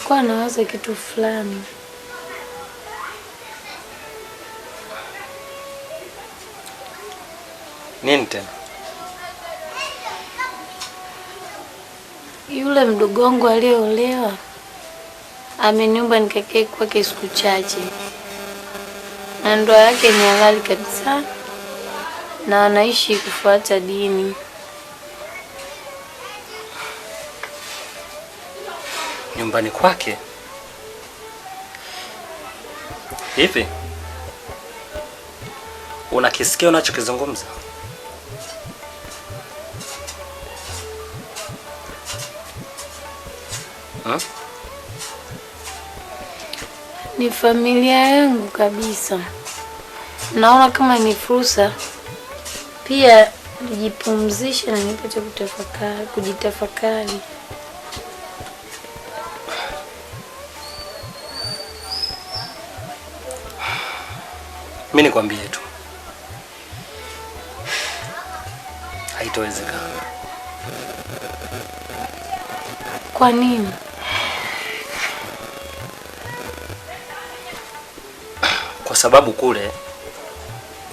Nilikuwa nawaza kitu fulani. Nini tena? Yule mdogo wangu aliyeolewa ameniomba nikakae kwake siku chache, na ndoa yake ni halali kabisa na anaishi kufuata dini. Nyumbani kwake? Hivi unakisikia unachokizungumza? Ni familia yangu kabisa. Naona kama ni fursa pia nijipumzishe na nipate kujitafakari. Mimi nikwambie tu, haitowezekana. Kwa nini? Kwa sababu kule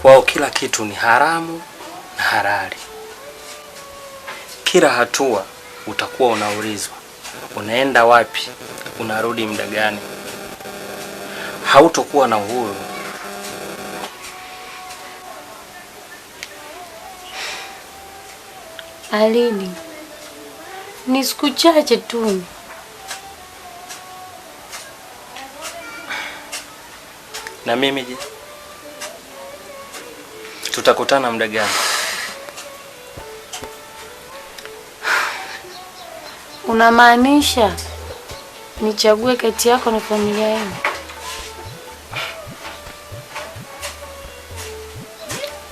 kwao kila kitu ni haramu na halali. Kila hatua utakuwa unaulizwa unaenda wapi, unarudi muda gani. Hautokuwa na uhuru. Alidi, ni siku chache tu. Na mimi je? Tutakutana muda gani? Unamaanisha nichague kati yako na familia yangu?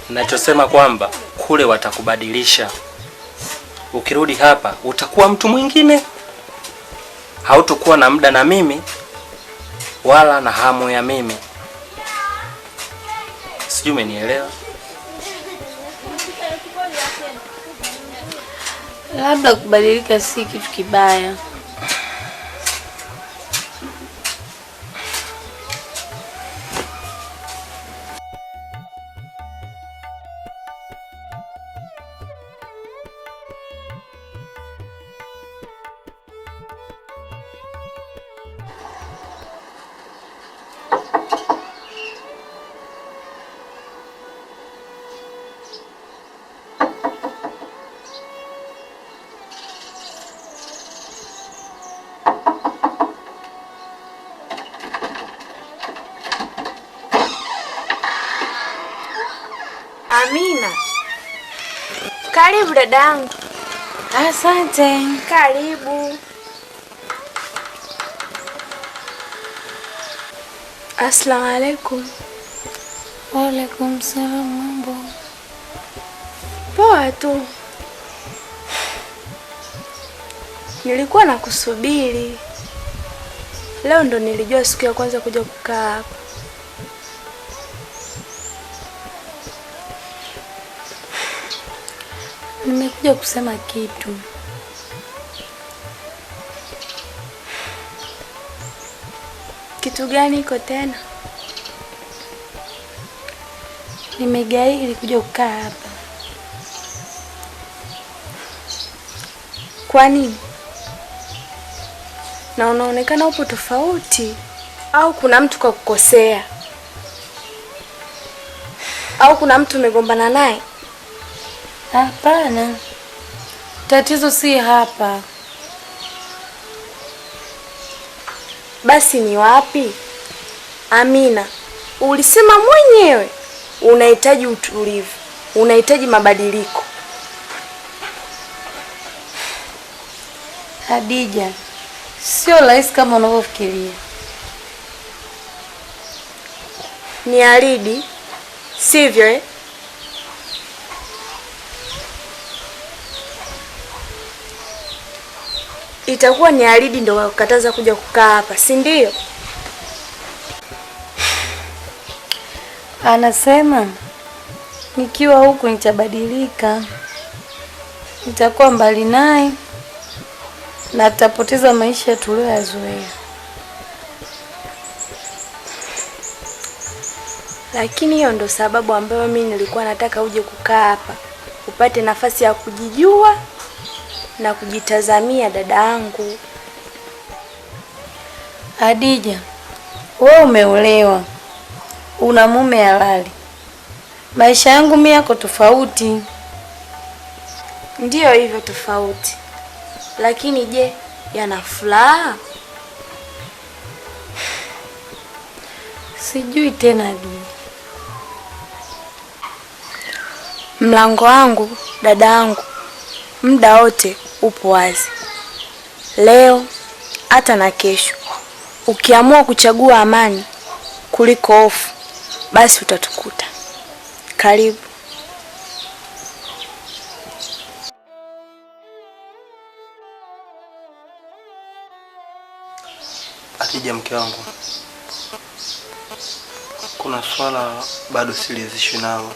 Ninachosema kwamba kule watakubadilisha. Ukirudi hapa utakuwa mtu mwingine. Hautokuwa na muda na mimi wala na hamu ya mimi. Sijui umenielewa? Labda kubadilika si kitu kibaya. Amina. Karibu dadangu. Asante. Karibu. Asalamu alaykum. Wa alaykum salaam. Mambo? Poa tu. Nilikuwa nakusubiri. Leo ndo nilijua siku ya kwanza kuja kukaa hapa. Nimekuja kusema kitu. Kitu gani iko tena? Nimegairi kuja kukaa hapa. Kwa nini? Na unaonekana upo tofauti. Au kuna mtu kakukosea? Au kuna mtu umegombana naye? Hapana. Tatizo si hapa. Basi ni wapi? Amina, ulisema mwenyewe unahitaji utulivu, unahitaji mabadiliko. Hadija, sio rahisi kama unavyofikiria. Ni Alidi, sivyo? Itakuwa ni Alidi ndo wakataza kuja kukaa hapa, si ndio? Anasema nikiwa huku nitabadilika, nitakuwa mbali naye na tutapoteza maisha tuliyoyazoea. lakini hiyo ndo sababu ambayo mimi nilikuwa nataka uje kukaa hapa upate nafasi ya kujijua na kujitazamia dada yangu. Hadija, wewe umeolewa, una mume halali. Maisha yangu mimi yako tofauti. Ndiyo hivyo tofauti, lakini je, yana furaha? Sijui tena Hadija. Mlango wangu dada yangu muda wote upo wazi, leo hata na kesho. Ukiamua kuchagua amani kuliko hofu, basi utatukuta. Karibu. Hadija, mke wangu, kuna swala bado silizishwi nalo.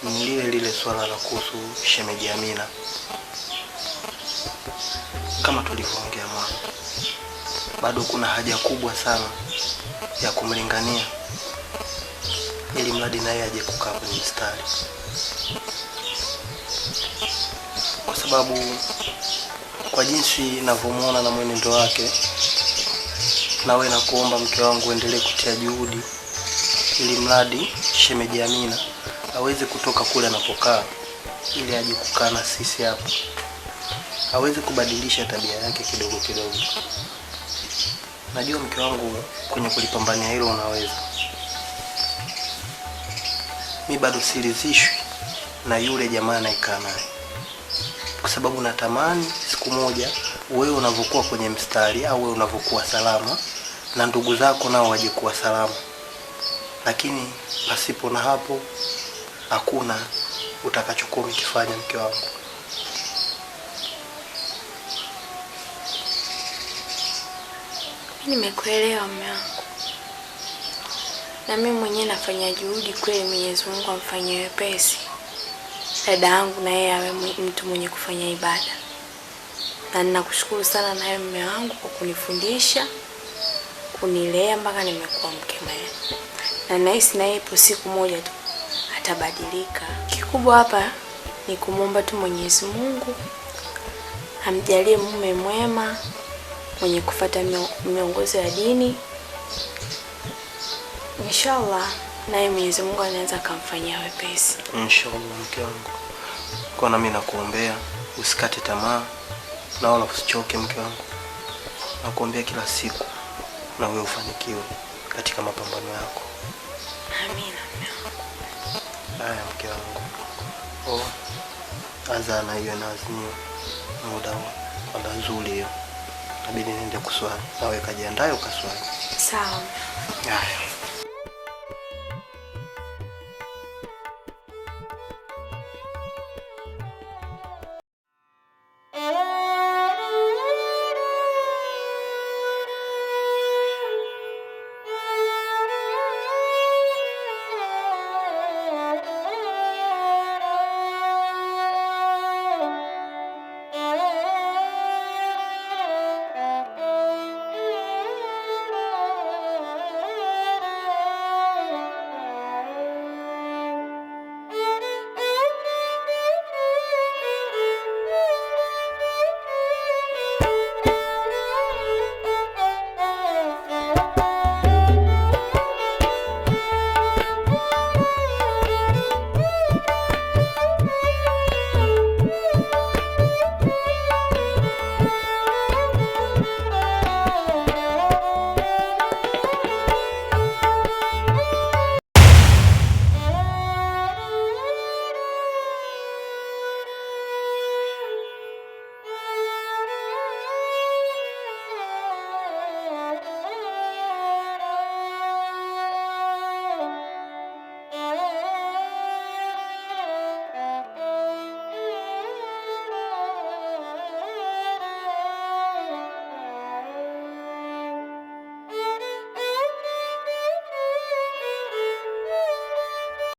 Ni lile swala la kuhusu shemeji Amina. Kama tulivyoongea mwanzo, bado kuna haja kubwa sana ya kumlingania ili mradi naye aje kukaa kwenye mstari, kwa sababu kwa jinsi ninavyomuona na mwenendo wake, nawe nakuomba mke wangu uendelee kutia juhudi ili mradi shemeji Amina aweze kutoka kule anapokaa ili aje kukaa na sisi hapa, aweze kubadilisha tabia yake kidogo kidogo. Najua mke wangu kwenye kulipambania hilo unaweza. Mimi bado siridhishwi na yule jamaa anayekaa naye, kwa sababu natamani siku moja wewe unavyokuwa kwenye mstari au wewe unavyokuwa salama na ndugu zako nao waje kuwa salama, lakini pasipo na hapo hakuna utakachokuwa ukifanya mke wangu. Nimekuelewa mume wangu, na mimi mwenyewe nafanya juhudi kweli Mwenyezi Mungu amfanyie wepesi dada yangu na yeye awe mtu mwenye kufanya ibada. Na ninakushukuru sana nawe mume wangu kwa kunifundisha, kunilea mpaka nimekuwa mke mwema. Na nahisi na ipo siku moja tu atabadilika. Kikubwa hapa ni kumwomba tu Mwenyezi Mungu amjalie mume mwema mwenye kufuata miongozo ya dini. Inshallah naye Mwenyezi Mungu anaweza kumfanyia wepesi. Inshallah mke wangu. Kwa nami nakuombea usikate tamaa na wala usichoke mke wangu. Nakuombea kila siku na wewe ufanikiwe katika mapambano yako. Amina. Haya mke wangu. Azana hiyo na azinio muda huu kwa nzuri hiyo. Nabidi niende kuswali. Nawe kajiandae ukaswali. Sawa. Haya.